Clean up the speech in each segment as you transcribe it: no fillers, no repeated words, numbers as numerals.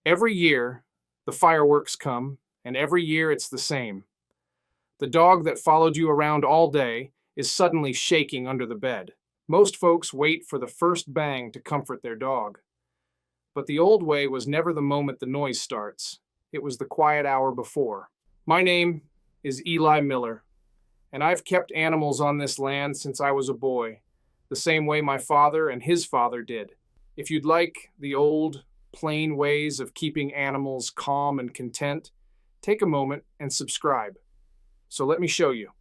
Every year, the fireworks come, and every year it's the same. The dog that followed you around all day is suddenly shaking under the bed. Most folks wait for the first bang to comfort their dog. But the old way was never the moment the noise starts. It was the quiet hour before. My name is Eli Miller, and I've kept animals on this land since I was a boy, the same way my father and his father did. If you'd like the old, plain ways of keeping animals calm and content, take a moment and subscribe. So let me show you.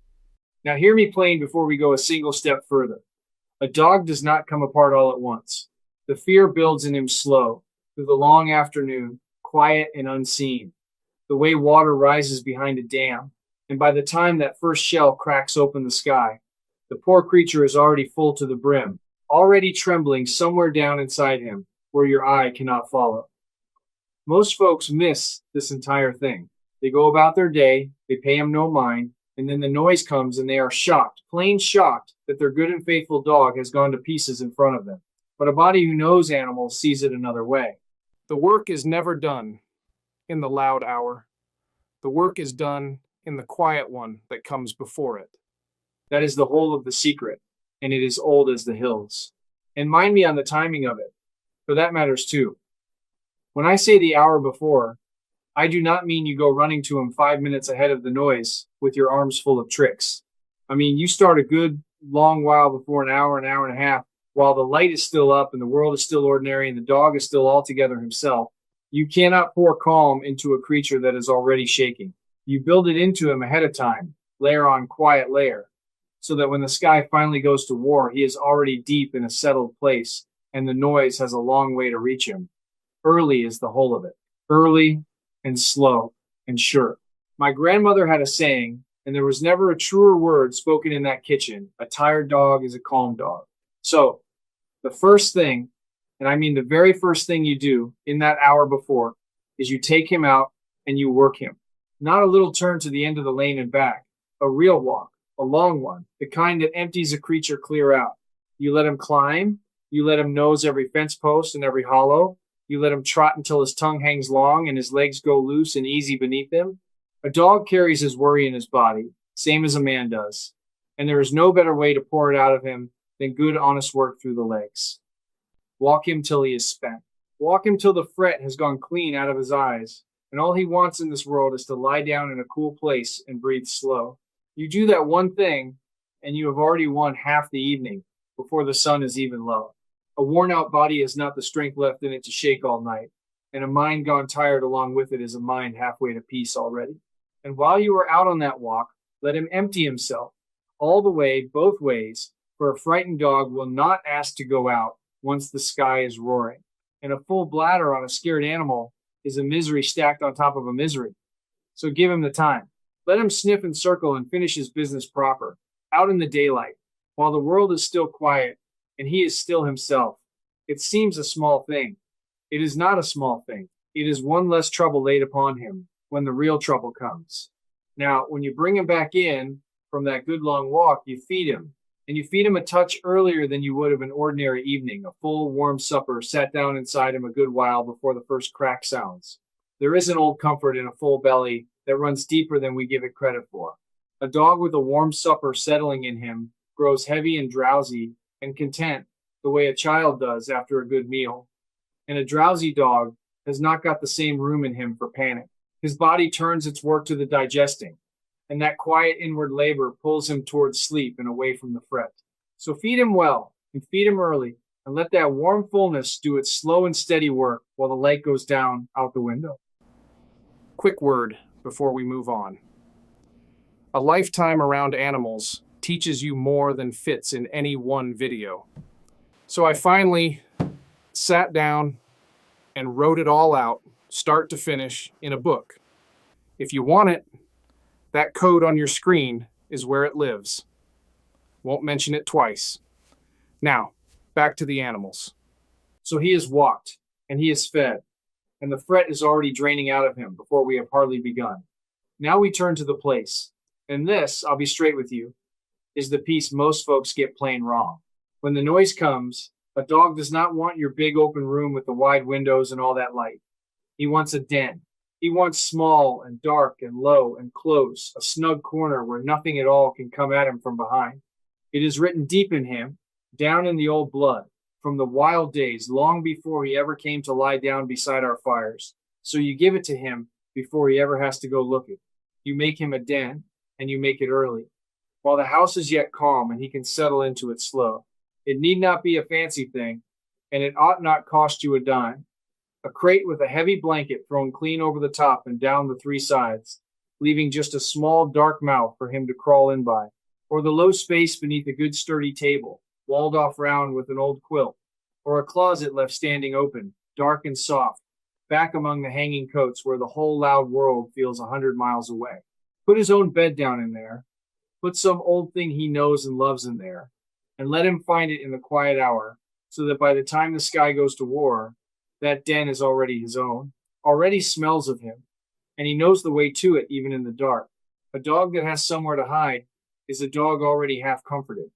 Now hear me plain before we go a single step further. A dog does not come apart all at once. The fear builds in him slow, through the long afternoon, quiet and unseen, the way water rises behind a dam, and by the time that first shell cracks open the sky, the poor creature is already full to the brim, already trembling somewhere down inside him, where your eye cannot follow. Most folks miss this entire thing. They go about their day, they pay him no mind, and then the noise comes and they are shocked, plain shocked, that their good and faithful dog has gone to pieces in front of them. But a body who knows animals sees it another way. The work is never done in the loud hour. The work is done in the quiet one that comes before it. That is the whole of the secret, and it is old as the hills. And mind me on the timing of it, for that matters too. When I say the hour before, I do not mean you go running to him 5 minutes ahead of the noise with your arms full of tricks. I mean, you start a good long while before an hour and a half, while the light is still up and the world is still ordinary and the dog is still altogether himself. You cannot pour calm into a creature that is already shaking. You build it into him ahead of time, layer on quiet layer, so that when the sky finally goes to war, he is already deep in a settled place and the noise has a long way to reach him. Early is the whole of it. Early and slow and sure. My grandmother had a saying, and there was never a truer word spoken in that kitchen: a tired dog is a calm dog. So, the first thing, and I mean the very first thing you do in that hour before, is you take him out and you work him. Not a little turn to the end of the lane and back. A real walk, a long one, the kind that empties a creature clear out. You let him climb, you let him nose every fence post and every hollow, you let him trot until his tongue hangs long and his legs go loose and easy beneath him. A dog carries his worry in his body, same as a man does, and there is no better way to pour it out of him than good, honest work through the legs. Walk him till he is spent. Walk him till the fret has gone clean out of his eyes, and all he wants in this world is to lie down in a cool place and breathe slow. You do that one thing, and you have already won half the evening before the sun is even low. A worn-out body has not the strength left in it to shake all night, and a mind gone tired along with it is a mind halfway to peace already. And while you are out on that walk, let him empty himself, all the way, both ways, for a frightened dog will not ask to go out once the sky is roaring. And a full bladder on a scared animal is a misery stacked on top of a misery. So give him the time. Let him sniff and circle and finish his business proper, out in the daylight, while the world is still quiet and he is still himself. It seems a small thing. It is not a small thing. It is one less trouble laid upon him when the real trouble comes. Now, when you bring him back in from that good long walk, you feed him. And you feed him a touch earlier than you would of an ordinary evening. A full, warm supper sat down inside him a good while before the first crack sounds. There is an old comfort in a full belly that runs deeper than we give it credit for. A dog with a warm supper settling in him grows heavy and drowsy and content the way a child does after a good meal. And a drowsy dog has not got the same room in him for panic. His body turns its work to the digesting, and that quiet inward labor pulls him towards sleep and away from the fret. So feed him well, and feed him early, and let that warm fullness do its slow and steady work while the light goes down out the window. Quick word before we move on. A lifetime around animals teaches you more than fits in any one video. So I finally sat down and wrote it all out, start to finish, in a book. If you want it, that code on your screen is where it lives. Won't mention it twice. Now, back to the animals. So he is walked, and he is fed, and the fret is already draining out of him before we have hardly begun. Now we turn to the place, and this, I'll be straight with you, is the piece most folks get plain wrong. When the noise comes, a dog does not want your big open room with the wide windows and all that light. He wants a den. He wants small and dark and low and close, a snug corner where nothing at all can come at him from behind. It is written deep in him, down in the old blood, from the wild days long before he ever came to lie down beside our fires. So you give it to him before he ever has to go looking. You make him a den, and you make it early, while the house is yet calm and he can settle into it slow. It need not be a fancy thing, and it ought not cost you a dime. A crate with a heavy blanket thrown clean over the top and down the three sides, leaving just a small dark mouth for him to crawl in by, or the low space beneath a good sturdy table, walled off round with an old quilt, or a closet left standing open, dark and soft, back among the hanging coats where the whole loud world feels 100 miles away. Put his own bed down in there, put some old thing he knows and loves in there, and let him find it in the quiet hour, so that by the time the sky goes to war, that den is already his own, already smells of him, and he knows the way to it even in the dark. A dog that has somewhere to hide is a dog already half comforted.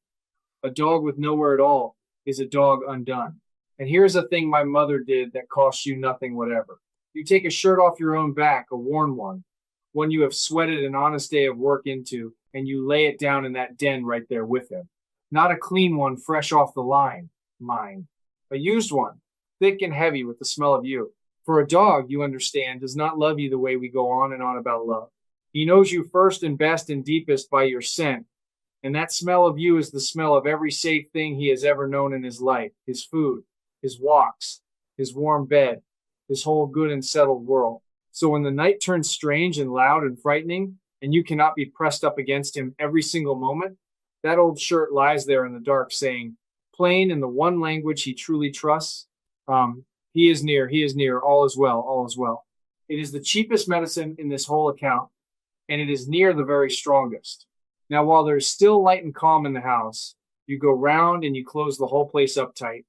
A dog with nowhere at all is a dog undone. And here's a thing my mother did that costs you nothing whatever. You take a shirt off your own back, a worn one you have sweated an honest day of work into, and you lay it down in that den right there with him. Not a clean one fresh off the line, mind. A used one, thick and heavy with the smell of you. For a dog, you understand, does not love you the way we go on and on about love. He knows you first and best and deepest by your scent, and that smell of you is the smell of every safe thing he has ever known in his life, his food, his walks, his warm bed, his whole good and settled world. So when the night turns strange and loud and frightening, and you cannot be pressed up against him every single moment, that old shirt lies there in the dark saying, plain in the one language he truly trusts, he is near, all is well, all is well. It is the cheapest medicine in this whole account, and it is near the very strongest. Now, while there is still light and calm in the house, you go round and you close the whole place up tight.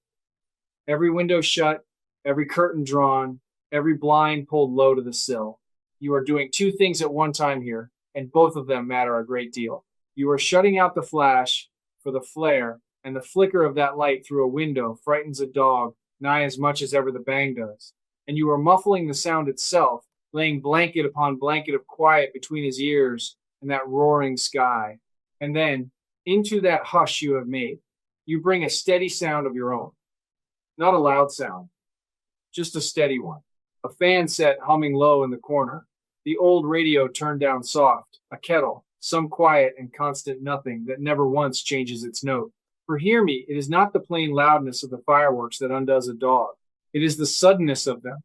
Every window shut, every curtain drawn, every blind pulled low to the sill. You are doing two things at one time here, and both of them matter a great deal. You are shutting out the flash for the flare, and the flicker of that light through a window frightens a dog nigh as much as ever the bang does. And you are muffling the sound itself, laying blanket upon blanket of quiet between his ears and that roaring sky. And then, into that hush you have made, you bring a steady sound of your own. Not a loud sound, just a steady one. A fan set humming low in the corner, the old radio turned down soft, a kettle, some quiet and constant nothing that never once changes its note. For hear me, it is not the plain loudness of the fireworks that undoes a dog. It is the suddenness of them,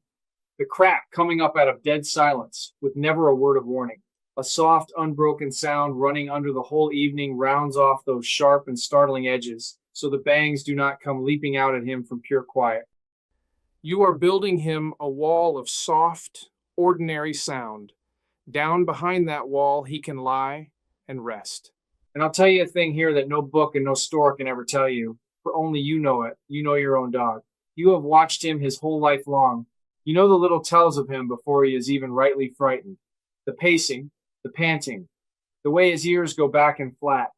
the crack coming up out of dead silence, with never a word of warning. A soft, unbroken sound running under the whole evening rounds off those sharp and startling edges, so the bangs do not come leaping out at him from pure quiet. You are building him a wall of soft, ordinary sound. Down behind that wall he can lie and rest. And I'll tell you a thing here that no book and no store can ever tell you, for only you know it. You know your own dog. You have watched him his whole life long. You know the little tells of him before he is even rightly frightened. The pacing, the panting, the way his ears go back and flat,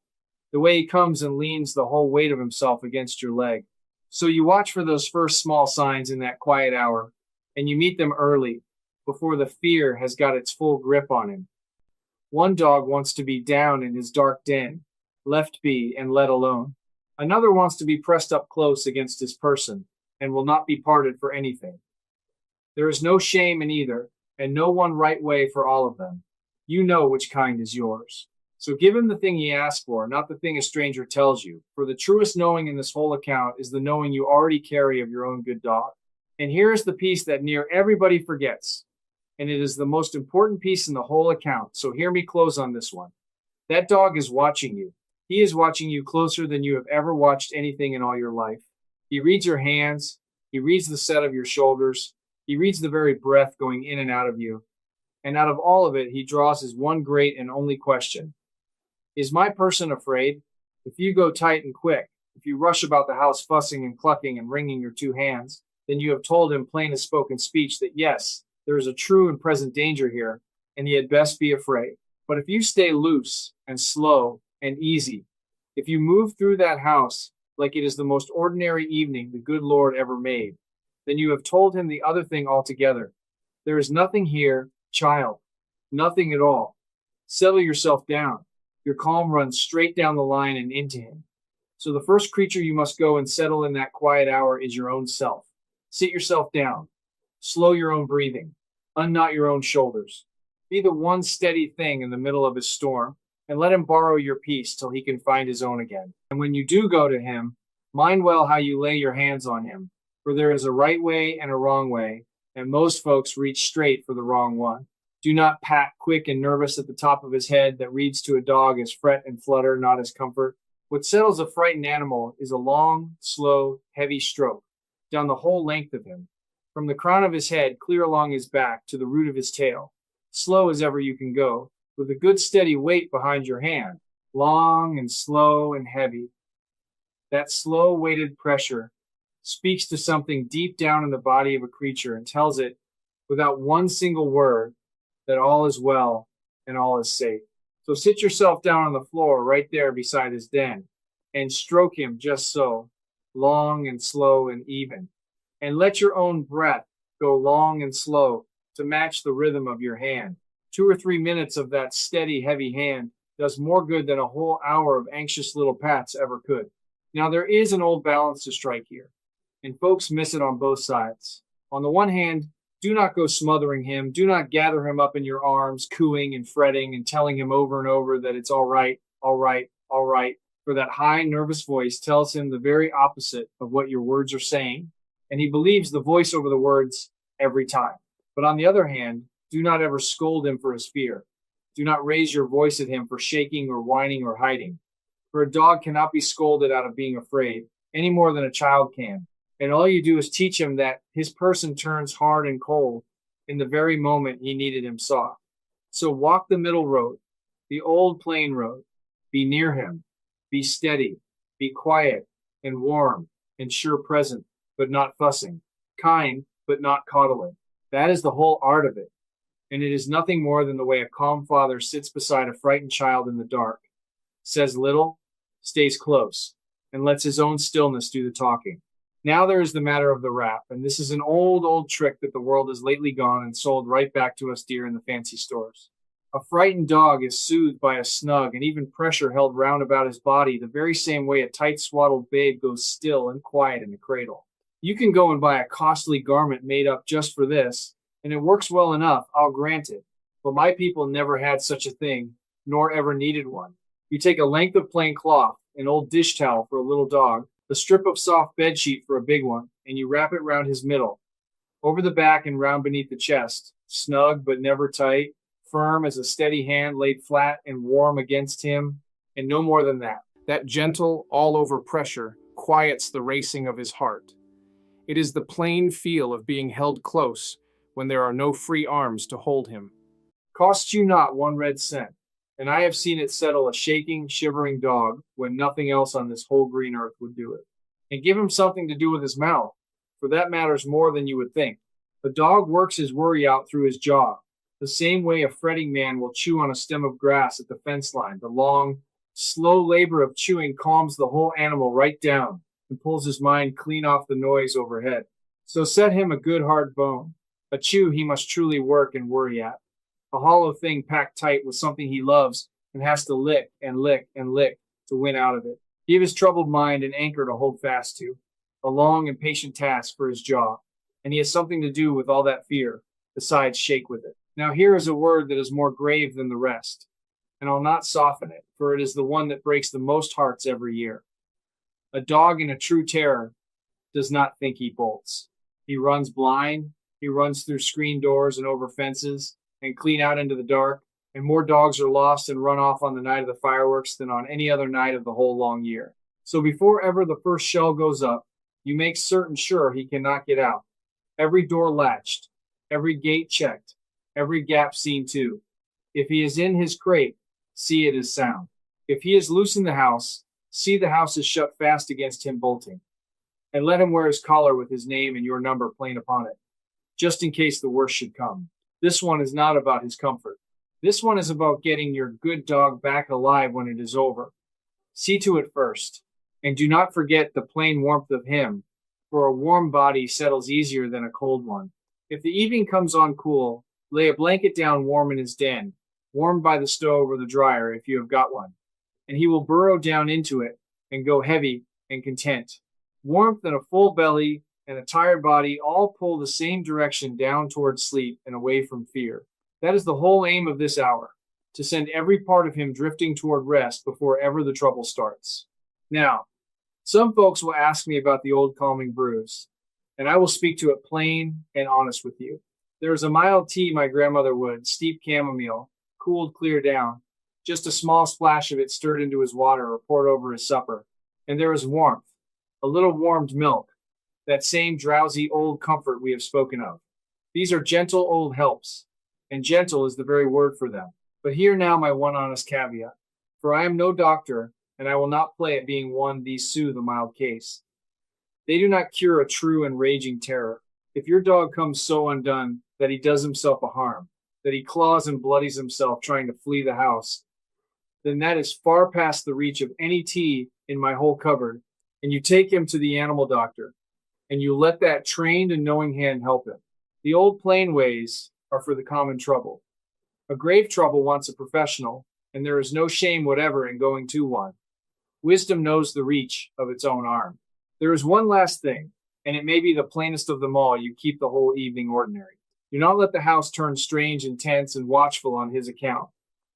the way he comes and leans the whole weight of himself against your leg. So you watch for those first small signs in that quiet hour, and you meet them early, before the fear has got its full grip on him. One dog wants to be down in his dark den, left be and let alone. Another wants to be pressed up close against his person, and will not be parted for anything. There is no shame in either, and no one right way for all of them. You know which kind is yours. So give him the thing he asks for, not the thing a stranger tells you, for the truest knowing in this whole account is the knowing you already carry of your own good dog. And here is the piece that near everybody forgets, and it is the most important piece in the whole account, so hear me close on this one. That dog is watching you. He is watching you closer than you have ever watched anything in all your life. He reads your hands. He reads the set of your shoulders. He reads the very breath going in and out of you. And out of all of it, he draws his one great and only question. Is my person afraid? If you go tight and quick, if you rush about the house fussing and clucking and wringing your two hands, then you have told him plain as spoken speech that yes, there is a true and present danger here, and he had best be afraid. But if you stay loose and slow and easy, if you move through that house like it is the most ordinary evening the good Lord ever made, then you have told him the other thing altogether. There is nothing here, child. Nothing at all. Settle yourself down. Your calm runs straight down the line and into him. So the first creature you must go and settle in that quiet hour is your own self. Sit yourself down. Slow your own breathing. Unknot your own shoulders. Be the one steady thing in the middle of his storm, and let him borrow your peace till he can find his own again. And when you do go to him, mind well how you lay your hands on him, for there is a right way and a wrong way, and most folks reach straight for the wrong one. Do not pat quick and nervous at the top of his head that reads to a dog as fret and flutter, not as comfort. What settles a frightened animal is a long, slow, heavy stroke down the whole length of him, from the crown of his head clear along his back to the root of his tail, slow as ever you can go, with a good steady weight behind your hand, long and slow and heavy. That slow weighted pressure speaks to something deep down in the body of a creature and tells it, without one single word, that all is well and all is safe. So sit yourself down on the floor right there beside his den and stroke him just so, long and slow and even. And let your own breath go long and slow to match the rhythm of your hand. 2 or 3 minutes of that steady, heavy hand does more good than a whole hour of anxious little pats ever could. Now, there is an old balance to strike here, and folks miss it on both sides. On the one hand, do not go smothering him. Do not gather him up in your arms, cooing and fretting and telling him over and over that it's all right, all right, all right, for that high, nervous voice tells him the very opposite of what your words are saying, and he believes the voice over the words every time. But on the other hand, do not ever scold him for his fear. Do not raise your voice at him for shaking or whining or hiding. For a dog cannot be scolded out of being afraid, any more than a child can. And all you do is teach him that his person turns hard and cold in the very moment he needed him soft. So walk the middle road, the old plain road. Be near him. Be steady. Be quiet and warm and sure present, but not fussing. Kind, but not coddling. That is the whole art of it. And it is nothing more than the way a calm father sits beside a frightened child in the dark, says little, stays close, and lets his own stillness do the talking. Now there is the matter of the wrap, and this is an old trick that the world has lately gone and sold right back to us dear in the fancy stores. A frightened dog is soothed by a snug and even pressure held round about his body the very same way a tight swaddled babe goes still and quiet in the cradle. You can go and buy a costly garment made up just for this, and it works well enough, I'll grant it, but my people never had such a thing, nor ever needed one. You take a length of plain cloth, an old dish towel for a little dog, a strip of soft bed sheet for a big one, and you wrap it round his middle, over the back and round beneath the chest, snug but never tight, firm as a steady hand laid flat and warm against him, and no more than that. That gentle, all-over pressure quiets the racing of his heart. It is the plain feel of being held close when there are no free arms to hold him. Costs you not 1 red cent, and I have seen it settle a shaking, shivering dog when nothing else on this whole green earth would do it. And give him something to do with his mouth, for that matters more than you would think. A dog works his worry out through his jaw, the same way a fretting man will chew on a stem of grass at the fence line. The long, slow labor of chewing calms the whole animal right down and pulls his mind clean off the noise overhead. So set him a good hard bone, a chew he must truly work and worry at, a hollow thing packed tight with something he loves and has to lick and lick and lick to win out of it. Give his troubled mind an anchor to hold fast to, a long and patient task for his jaw, and he has something to do with all that fear, besides shake with it. Now here is a word that is more grave than the rest, and I'll not soften it, for it is the one that breaks the most hearts every year. A dog in a true terror does not think he bolts. He runs blind, he runs through screen doors and over fences, and clean out into the dark, and more dogs are lost and run off on the night of the fireworks than on any other night of the whole long year. So before ever the first shell goes up, you make certain sure he cannot get out. Every door latched, every gate checked, every gap seen to. If he is in his crate, see it is sound. If he is loose in the house, see the house is shut fast against him bolting. And let him wear his collar with his name and your number plain upon it, just in case the worst should come. This one is not about his comfort. This one is about getting your good dog back alive when it is over. See to it first, and do not forget the plain warmth of him, for a warm body settles easier than a cold one. If the evening comes on cool, lay a blanket down warm in his den, warmed by the stove or the dryer if you have got one, and he will burrow down into it and go heavy and content. Warmth and a full belly and a tired body all pull the same direction down towards sleep and away from fear. That is the whole aim of this hour, to send every part of him drifting toward rest before ever the trouble starts. Now, some folks will ask me about the old calming brews, and I will speak to it plain and honest with you. There is a mild tea my grandmother would, steep chamomile, cooled clear down, just a small splash of it stirred into his water or poured over his supper. And there is warmth, a little warmed milk, that same drowsy old comfort we have spoken of. These are gentle old helps, and gentle is the very word for them. But hear now my one honest caveat, for I am no doctor, and I will not play at being one these soothe a mild case. They do not cure a true and raging terror. If your dog comes so undone that he does himself a harm, that he claws and bloodies himself trying to flee the house, then that is far past the reach of any tea in my whole cupboard, and you take him to the animal doctor, and you let that trained and knowing hand help him. The old plain ways are for the common trouble. A grave trouble wants a professional, and there is no shame whatever in going to one. Wisdom knows the reach of its own arm. There is one last thing, and it may be the plainest of them all you keep the whole evening ordinary. Do not let the house turn strange and tense and watchful on his account,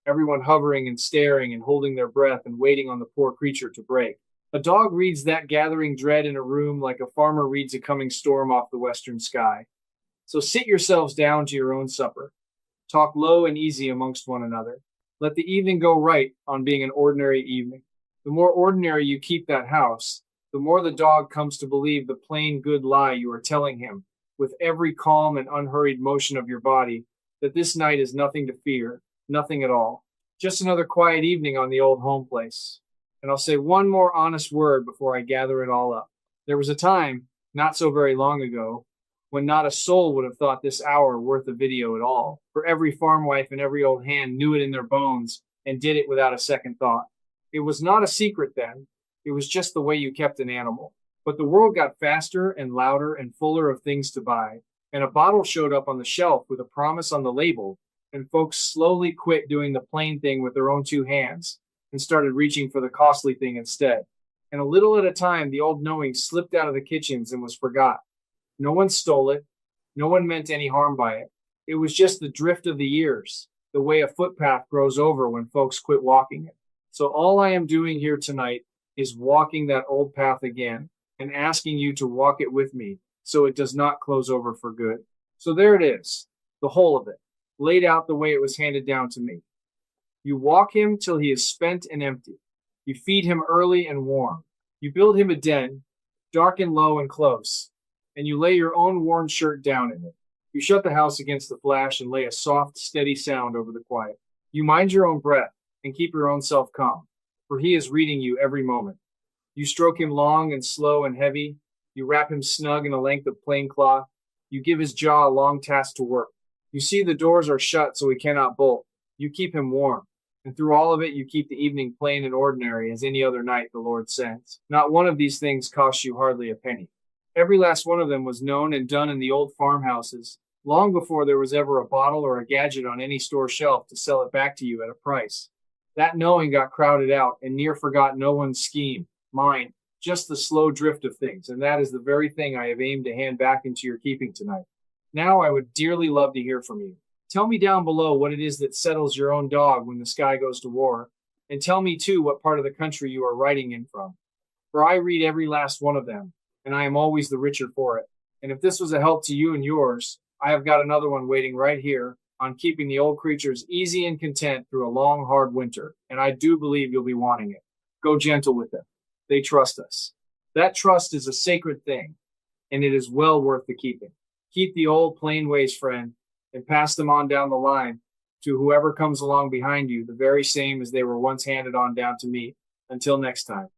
everyone hovering and staring and holding their breath and waiting on the poor creature to break. A dog reads that gathering dread in a room like a farmer reads a coming storm off the western sky. So sit yourselves down to your own supper. Talk low and easy amongst one another. Let the evening go right on being an ordinary evening. The more ordinary you keep that house, the more the dog comes to believe the plain good lie you are telling him, with every calm and unhurried motion of your body, that this night is nothing to fear, nothing at all. Just another quiet evening on the old home place. And I'll say one more honest word before I gather it all up. There was a time, not so very long ago, when not a soul would have thought this hour worth a video at all, for every farm wife and every old hand knew it in their bones and did it without a second thought. It was not a secret then. It was just the way you kept an animal. But the world got faster and louder and fuller of things to buy, and a bottle showed up on the shelf with a promise on the label, and folks slowly quit doing the plain thing with their own two hands and started reaching for the costly thing instead. And a little at a time, the old knowing slipped out of the kitchens and was forgot. No one stole it. No one meant any harm by it. It was just the drift of the years, the way a footpath grows over when folks quit walking it. So all I am doing here tonight is walking that old path again and asking you to walk it with me so it does not close over for good. So there it is, the whole of it, laid out the way it was handed down to me. You walk him till he is spent and empty. You feed him early and warm. You build him a den, dark and low and close, and you lay your own worn shirt down in it. You shut the house against the flash and lay a soft, steady sound over the quiet. You mind your own breath and keep your own self calm, for he is reading you every moment. You stroke him long and slow and heavy. You wrap him snug in a length of plain cloth. You give his jaw a long task to work. You see the doors are shut so he cannot bolt. You keep him warm. And through all of it, you keep the evening plain and ordinary as any other night the Lord sends. Not one of these things costs you hardly a penny. Every last one of them was known and done in the old farmhouses, long before there was ever a bottle or a gadget on any store shelf to sell it back to you at a price. That knowing got crowded out and near forgot no one's scheme, mine, just the slow drift of things, and that is the very thing I have aimed to hand back into your keeping tonight. Now I would dearly love to hear from you. Tell me down below what it is that settles your own dog when the sky goes to war, and tell me too what part of the country you are writing in from. For I read every last one of them, and I am always the richer for it. And if this was a help to you and yours, I have got another one waiting right here on keeping the old creatures easy and content through a long, hard winter, and I do believe you'll be wanting it. Go gentle with them. They trust us. That trust is a sacred thing, and it is well worth the keeping. Keep the old plain ways, friend, and pass them on down the line to whoever comes along behind you, the very same as they were once handed on down to me. Until next time.